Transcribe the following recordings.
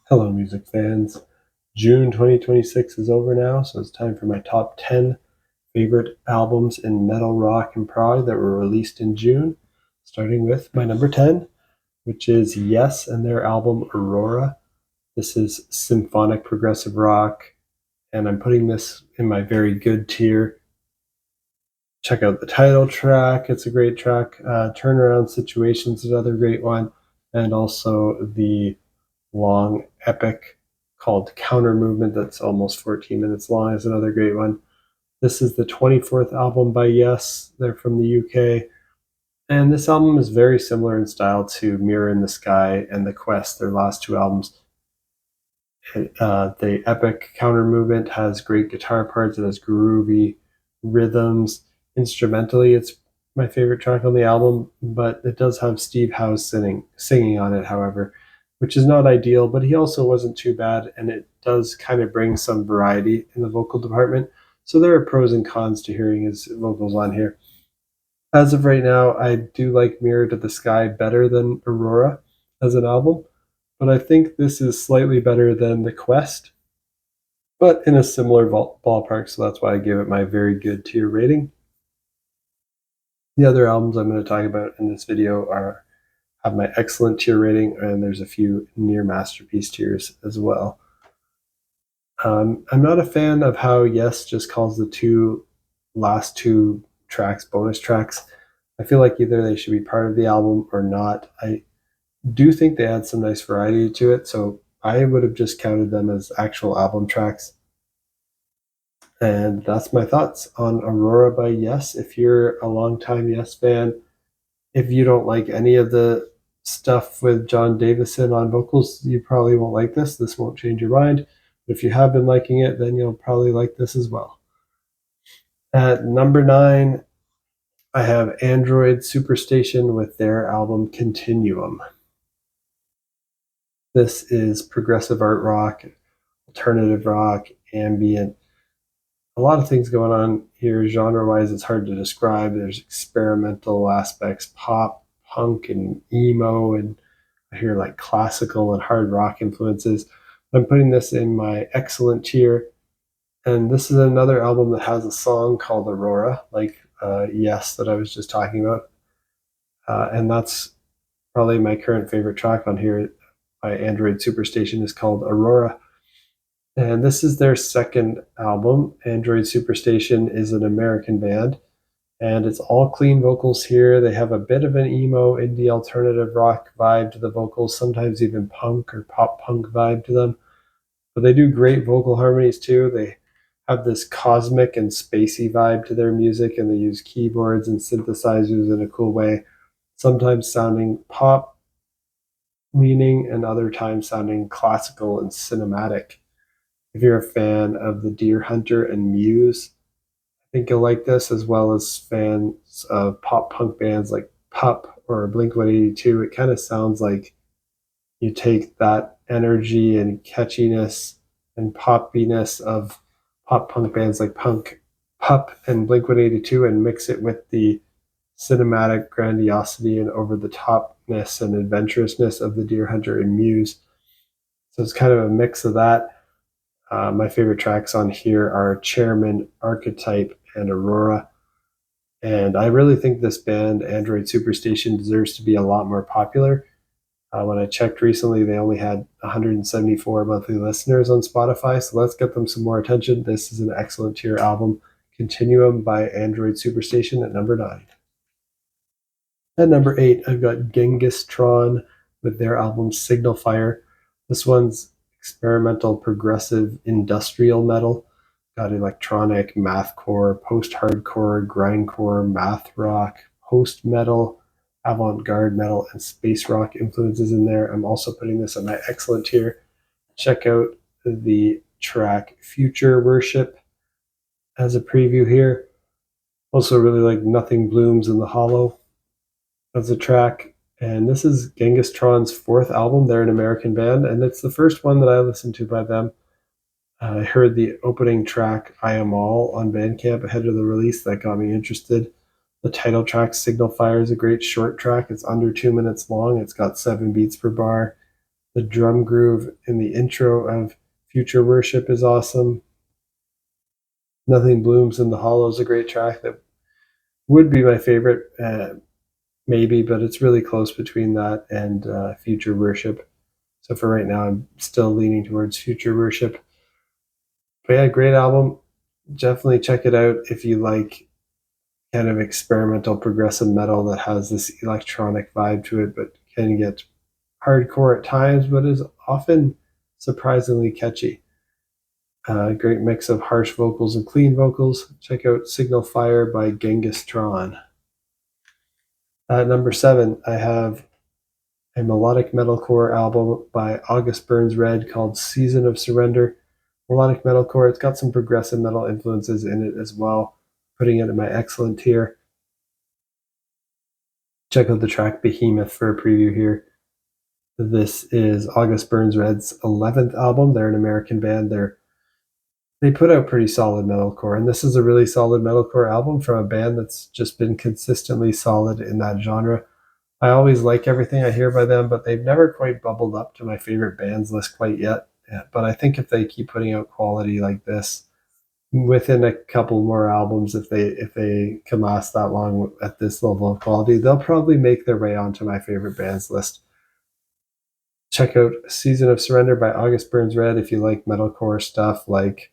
Hello, music fans. June 2026 is over now, so it's time for my top 10 favorite albums in metal, rock, and prog that were released in June, starting with my number 10, which is Yes and their album Aurora. This is symphonic progressive rock, and I'm putting this in my very good tier. Check out the title track, it's a great track. Turnaround Situations is another great one, and also the long epic called Counter Movement that's almost 14 minutes long is another great one. This is the 24th album by Yes. They're from the UK. And this album is very similar in style to Mirror in the Sky and The Quest, their last two albums. The epic Counter Movement has great guitar parts, it has groovy rhythms. Instrumentally, it's my favorite track on the album, but it does have Steve Howe singing on it, however, which is not ideal, but he also wasn't too bad, and it does kind of bring some variety in the vocal department. So there are pros and cons to hearing his vocals on here. As of right now, I do like Mirror to the Sky better than Aurora as an album, but I think this is slightly better than The Quest, but in a similar ballpark, so that's why I give it my very good tier rating. The other albums I'm going to talk about in this video have my excellent tier rating, and there's a few near masterpiece tiers as well. I'm not a fan of how Yes just calls the last two tracks bonus tracks. I feel like either they should be part of the album or not. I do think they add some nice variety to it, so I would have just counted them as actual album tracks. And that's my thoughts on Aurora by Yes. If you're a longtime Yes fan, if you don't like any of the stuff with John Davison on vocals, you probably won't like this. This won't change your mind. But if you have been liking it, then you'll probably like this as well. At number 9, I have Android Superstation with their album Continuum. This is progressive art rock, alternative rock, ambient. A lot of things going on here genre-wise. It's hard to describe. There's experimental aspects, pop, punk, and emo, and I hear like classical and hard rock influences. I'm putting this in my excellent tier. And this is another album that has a song called Aurora, like Yes, that I was just talking about. And that's probably my current favorite track on here by Android Superstation is called Aurora. And this is their second album. Android Superstation is an American band, and it's all clean vocals here. They have a bit of an emo, indie, alternative rock vibe to the vocals, sometimes even punk or pop punk vibe to them. But they do great vocal harmonies too. They have this cosmic and spacey vibe to their music, and they use keyboards and synthesizers in a cool way, sometimes sounding pop leaning and other times sounding classical and cinematic. If you're a fan of the Deer Hunter and Muse, I think you'll like this, as well as fans of pop punk bands like Pup or Blink 182. It kind of sounds like you take that energy and catchiness and poppiness of pop punk bands like Pup and Blink 182 and mix it with the cinematic grandiosity and over the topness and adventurousness of the Deer Hunter and Muse. So it's kind of a mix of that. My favorite tracks on here are Chairman, Archetype, and Aurora. And I really think this band, Android Superstation, deserves to be a lot more popular. When I checked recently, they only had 174 monthly listeners on Spotify, so let's get them some more attention. This is an excellent tier album, Continuum by Android Superstation at number 9. At number 8, I've got Genghis Tron with their album Signal Fire. This one's experimental, progressive, industrial metal. Got electronic, mathcore, post-hardcore, grindcore, math rock, post-metal, avant-garde metal, and space rock influences in there. I'm also putting this on my excellent tier. Check out the track Future Worship as a preview here. Also really like Nothing Blooms in the Hollow as a track. And this is Genghis Tron's 4th album. They're an American band, and it's the first one that I listened to by them. I heard the opening track, I Am All, on Bandcamp ahead of the release. That got me interested. The title track, Signal Fire, is a great short track. It's under 2 minutes long. It's got 7 beats per bar. The drum groove in the intro of Future Worship is awesome. Nothing Blooms in the Hollow is a great track that would be my favorite, maybe, but it's really close between that and Future Worship. So for right now, I'm still leaning towards Future Worship. But yeah, great album. Definitely check it out if you like kind of experimental progressive metal that has this electronic vibe to it, but can get hardcore at times, but is often surprisingly catchy. Great mix of harsh vocals and clean vocals. Check out Signal Fire by Genghis Tron. At number 7, I have a melodic metalcore album by August Burns Red called Season of Surrender. Melodic metalcore, it's got some progressive metal influences in it as well, putting it in my excellent tier. Check out the track Behemoth for a preview here. This is August Burns Red's 11th album. They're an American band. They put out pretty solid metalcore, and this is a really solid metalcore album from a band that's just been consistently solid in that genre. I always like everything I hear by them, but they've never quite bubbled up to my favorite bands list quite yet. Yeah, but I think if they keep putting out quality like this, within a couple more albums, if they can last that long at this level of quality, they'll probably make their way onto my favorite bands list. Check out Season of Surrender by August Burns Red if you like metalcore stuff like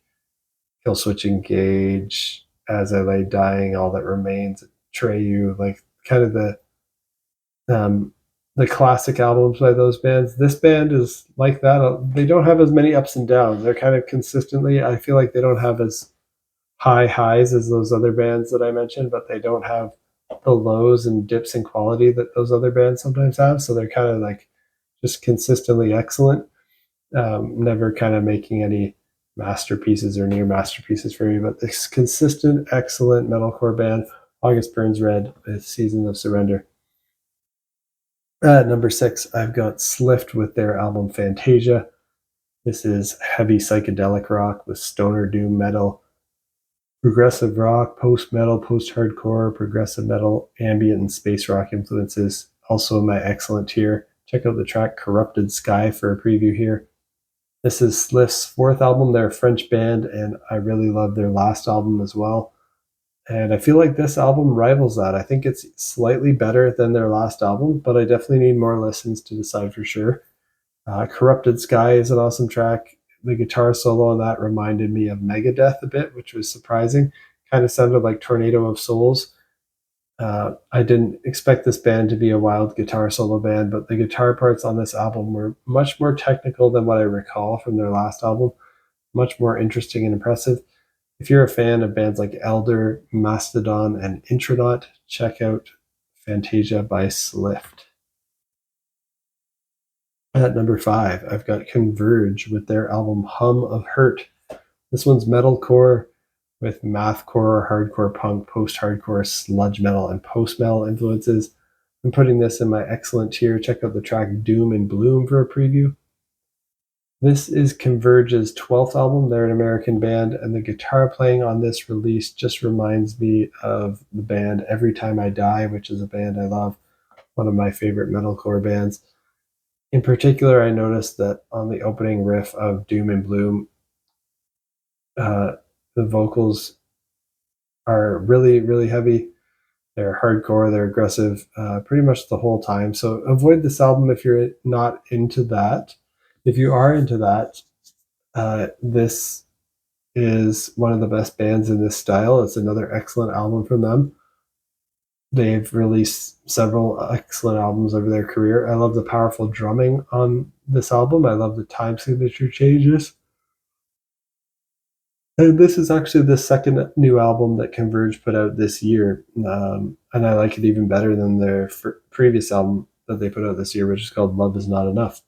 Kill Switch Engage, As I Lay Dying, All That Remains, Treyu, like kind of the classic albums by those bands. This band is like that. They don't have as many ups and downs. They're kind of consistently, I feel like they don't have as high highs as those other bands that I mentioned, but they don't have the lows and dips in quality that those other bands sometimes have. So they're kind of like just consistently excellent, never kind of making any masterpieces or near masterpieces for me, but this consistent, excellent metalcore band, August Burns Red with Season of Surrender. At number 6, I've got Slift with their album Fantasia. This is heavy psychedelic rock with stoner doom metal, progressive rock, post-metal, post-hardcore, progressive metal, ambient, and space rock influences. Also in my excellent tier. Check out the track Corrupted Sky for a preview here. This is Slift's 4th album. They're a French band, and I really love their last album as well. And I feel like this album rivals that. I think it's slightly better than their last album, but I definitely need more listens to decide for sure. Corrupted Sky is an awesome track. The guitar solo on that reminded me of Megadeth a bit, which was surprising. Kind of sounded like Tornado of Souls. I didn't expect this band to be a wild guitar solo band, but the guitar parts on this album were much more technical than what I recall from their last album. Much more interesting and impressive. If you're a fan of bands like Elder, Mastodon, and Intronaut, check out Fantasia by Slift. At number 5, I've got Converge with their album Hum of Hurt. This one's metalcore with mathcore, hardcore punk, post-hardcore, sludge metal, and post-metal influences. I'm putting this in my excellent tier. Check out the track Doom and Bloom for a preview. This is Converge's 12th album. They're an American band, and the guitar playing on this release just reminds me of the band Every Time I Die, which is a band I love, one of my favorite metalcore bands. In particular, I noticed that on the opening riff of Doom and Bloom, the vocals are really, really heavy. They're hardcore, they're aggressive pretty much the whole time. So avoid this album if you're not into that. If you are into that, this is one of the best bands in this style. It's another excellent album from them. They've released several excellent albums over their career. I love the powerful drumming on this album. I love the time signature changes. And this is actually the second new album that Converge put out this year. And I like it even better than their previous album that they put out this year, which is called Love Is Not Enough.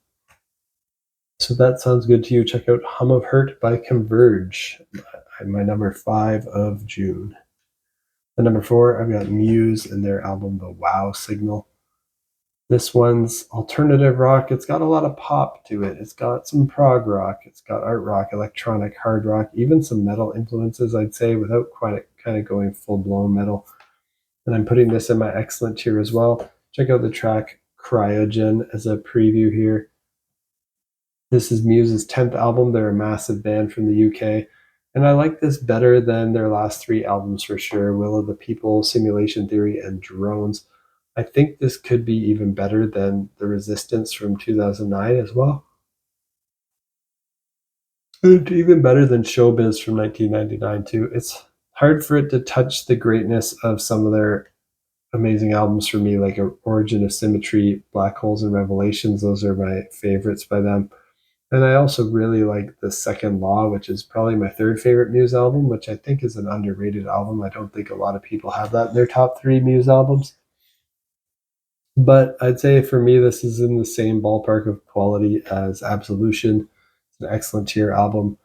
So that sounds good to you. Check out Hum of Hurt by Converge, my number 5 of June. At number 4, I've got Muse and their album The Wow Signal. This one's alternative rock. It's got a lot of pop to it. It's got some prog rock. It's got art rock, electronic, hard rock, even some metal influences, I'd say, without quite kind of going full-blown metal. And I'm putting this in my excellent tier as well. Check out the track Cryogen as a preview here. This is Muse's 10th album. They're a massive band from the UK. And I like this better than their last three albums for sure: Will of the People, Simulation Theory, and Drones. I think this could be even better than The Resistance from 2009 as well. And even better than Showbiz from 1999 too. It's hard for it to touch the greatness of some of their amazing albums for me, like Origin of Symmetry, Black Holes and Revelations. Those are my favorites by them. And I also really like The Second Law, which is probably my third favorite Muse album, which I think is an underrated album. I don't think a lot of people have that in their top three Muse albums. But I'd say for me, this is in the same ballpark of quality as Absolution. It's an excellent tier album.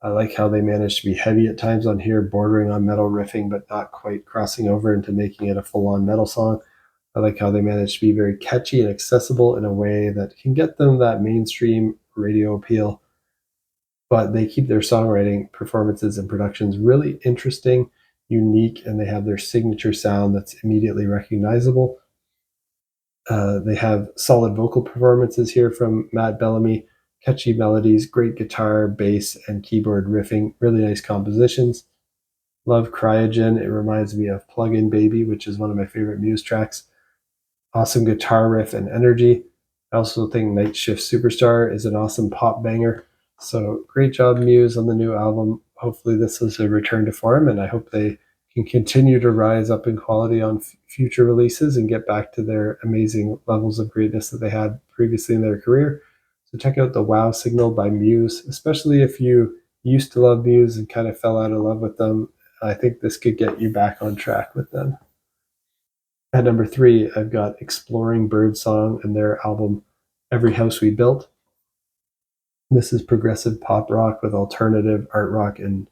I like how they managed to be heavy at times on here, bordering on metal riffing, but not quite crossing over into making it a full on metal song. I like how they managed to be very catchy and accessible in a way that can get them that mainstream radio appeal, but they keep their songwriting, performances, and productions really interesting, unique, and they have their signature sound that's immediately recognizable. They have solid vocal performances here from Matt Bellamy, catchy melodies, great guitar, bass, and keyboard riffing, really nice compositions. Love Cryogen. It reminds me of Plug-in Baby, which is one of my favorite Muse tracks. Awesome guitar riff and energy. I also think Night Shift Superstar is an awesome pop banger. So great job, Muse, on the new album. Hopefully this is a return to form, and I hope they can continue to rise up in quality on future releases and get back to their amazing levels of greatness that they had previously in their career. So check out the Wow Signal by Muse, especially if you used to love Muse and kind of fell out of love with them. I think this could get you back on track with them. At number three, I've got Exploring Birdsong and their album Every House We Built. This is progressive pop rock with alternative art rock and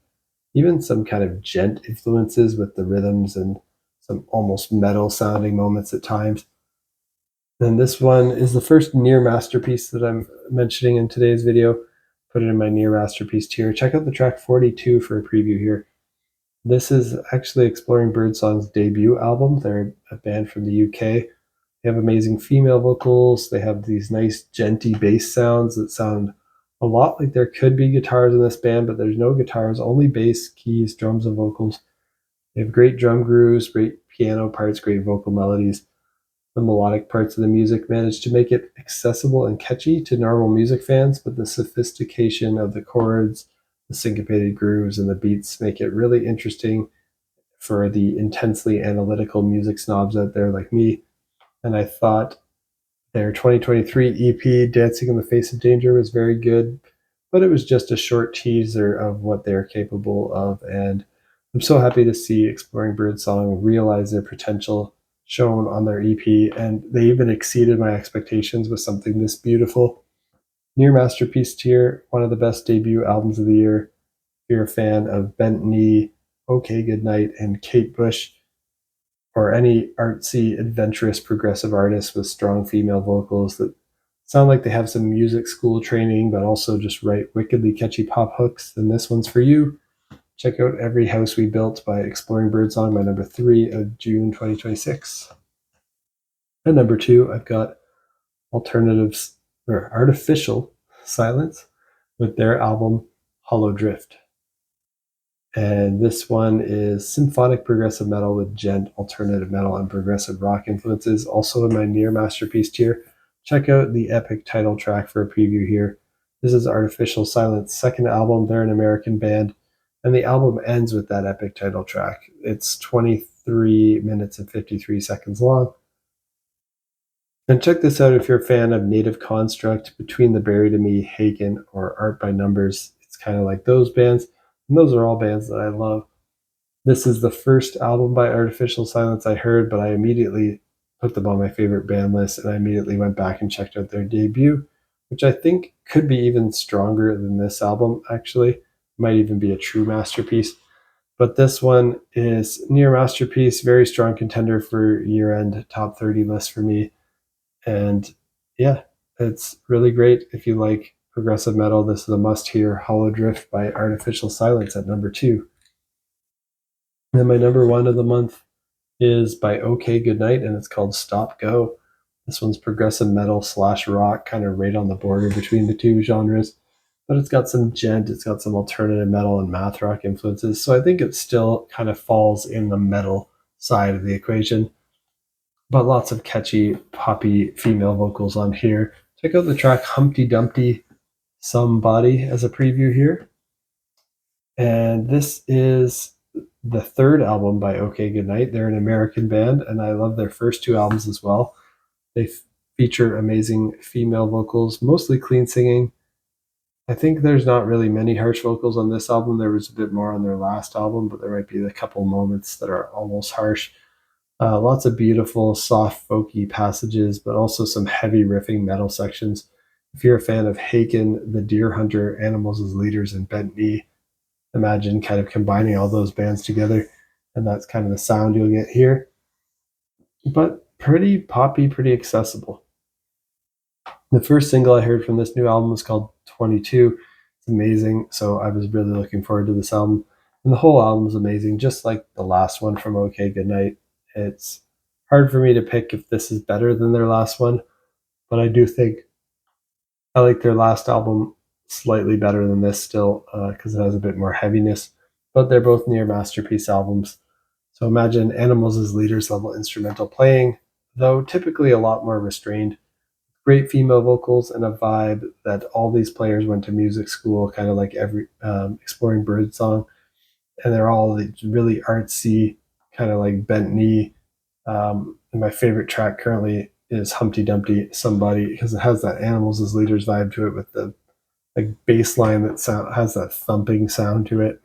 even some kind of djent influences with the rhythms and some almost metal sounding moments at times. And this one is the first near masterpiece that I'm mentioning in today's video. Put it in my near masterpiece tier. Check out the track 42 for a preview here. This is actually Exploring Birdsong's debut album. They're a band from the UK. They have amazing female vocals. They have these nice djenty bass sounds that sound a lot like there could be guitars in this band, but there's no guitars, only bass, keys, drums, and vocals. They have great drum grooves, great piano parts, great vocal melodies. The melodic parts of the music manage to make it accessible and catchy to normal music fans, but the sophistication of the chords, the syncopated grooves, and the beats make it really interesting for the intensely analytical music snobs out there like me. And I thought their 2023 EP, Dancing in the Face of Danger, was very good, but it was just a short teaser of what they're capable of. And I'm so happy to see Exploring Birdsong realize their potential shown on their EP, and they even exceeded my expectations with something this beautiful. Near masterpiece tier, one of the best debut albums of the year. If you're a fan of Bent Knee, OK Goodnight, and Kate Bush, or any artsy, adventurous, progressive artist with strong female vocals that sound like they have some music school training, but also just write wickedly catchy pop hooks, then this one's for you. Check out Every House We Built by Exploring Birdsong, my number 3 of June 2026. At number 2, I've got Alternatives or Artificial Silence with their album Hollow Drift. And this one is symphonic progressive metal with djent, alternative metal, and progressive rock influences, also in my near masterpiece tier. Check out the epic title track for a preview here. This is Artificial Silence' second album. They're an American band, and the album ends with that epic title track. It's 23 minutes and 53 seconds long. And check this out if you're a fan of Native Construct, Between the Buried and Me, Haken, or Art by Numbers. It's kind of like those bands. And those are all bands that I love. This is the first album by Artificial Silence I heard, but I immediately put them on my favorite band list, and I immediately went back and checked out their debut, which I think could be even stronger than this album, actually. Might even be a true masterpiece. But this one is near masterpiece, very strong contender for year-end top 30 list for me. And yeah, it's really great if you like progressive metal. This is a must-hear. Hollow Drift by Artificial Silence at number 2. And then my number 1 of the month is by OK Goodnight, and it's called Stop Go. This one's progressive metal slash rock, kind of right on the border between the two genres. But it's got some gent, it's got some alternative metal and math rock influences. So I think it still kind of falls in the metal side of the equation. But lots of catchy, poppy female vocals on here. Check out the track Humpty Dumpty Somebody as a preview here. And this is the third album by OK Goodnight. They're an American band, and I love their first two albums as well. They feature amazing female vocals, mostly clean singing. I think there's not really many harsh vocals on this album. There was a bit more on their last album, but there might be a couple moments that are almost harsh. Lots of beautiful, soft, folky passages, but also some heavy riffing metal sections. If you're a fan of Haken, The Deer Hunter, Animals as Leaders, and Bent Knee, imagine kind of combining all those bands together, and that's kind of the sound you'll get here. But pretty poppy, pretty accessible. The first single I heard from this new album was called 22. It's amazing, so I was really looking forward to this album. And the whole album is amazing, just like the last one from OK Goodnight. It's hard for me to pick if this is better than their last one, but I do think I like their last album slightly better than this still, because it has a bit more heaviness, but they're both near masterpiece albums. So imagine Animals as Leaders level instrumental playing, though typically a lot more restrained. Great female vocals and a vibe that all these players went to music school, kind of like exploring Birdsong, and they're all really artsy, kind of like Bent Knee. And my favorite track currently is Humpty Dumpty Somebody, because it has that Animals as Leaders vibe to it with the like bass line that has that thumping sound to it.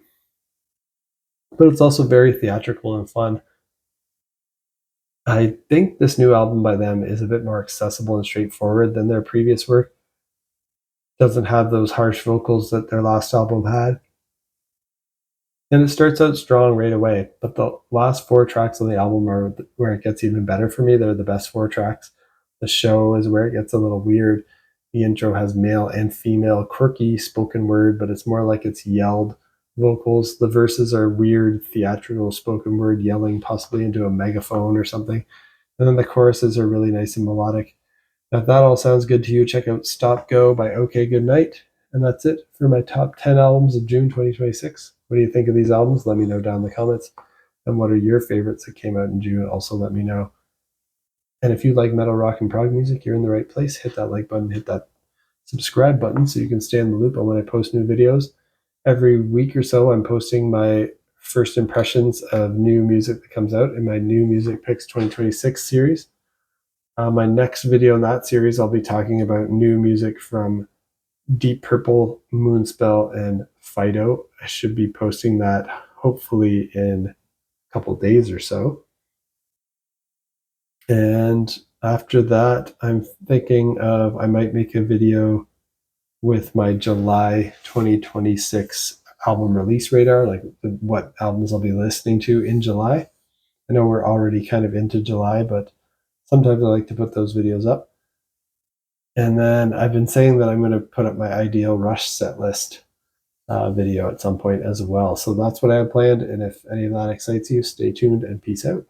But it's also very theatrical and fun. I think this new album by them is a bit more accessible and straightforward than their previous work. Doesn't have those harsh vocals that their last album had. And it starts out strong right away, but the last four tracks on the album are where it gets even better for me. They're the best four tracks. The show is where it gets a little weird. The intro has male and female quirky spoken word, but it's more like it's yelled vocals. The verses are weird theatrical spoken word yelling, possibly into a megaphone or something. And then the choruses are really nice and melodic. Now, if that all sounds good to you, check out Stop Go by OK Goodnight. And that's it for my top 10 albums of June 2026. What do you think of these albums? Let me know down in the comments. And what are your favorites that came out in June? Also let me know. And if you like metal, rock, and prog music, you're in the right place. Hit that like button, hit that subscribe button so you can stay in the loop on when I post new videos. Every week or so, I'm posting my first impressions of new music that comes out in my New Music Picks 2026 series. My next video in that series, I'll be talking about new music from Deep Purple, Moonspell, and Fido. I should be posting that hopefully in a couple days or so. And after that, I'm thinking of I might make a video with my July 2026 album release radar, like what albums I'll be listening to in July. I know we're already kind of into July, but sometimes I like to put those videos up. And then I've been saying that I'm going to put up my ideal Rush set list video at some point as well. So that's what I have planned. And if any of that excites you, stay tuned and peace out.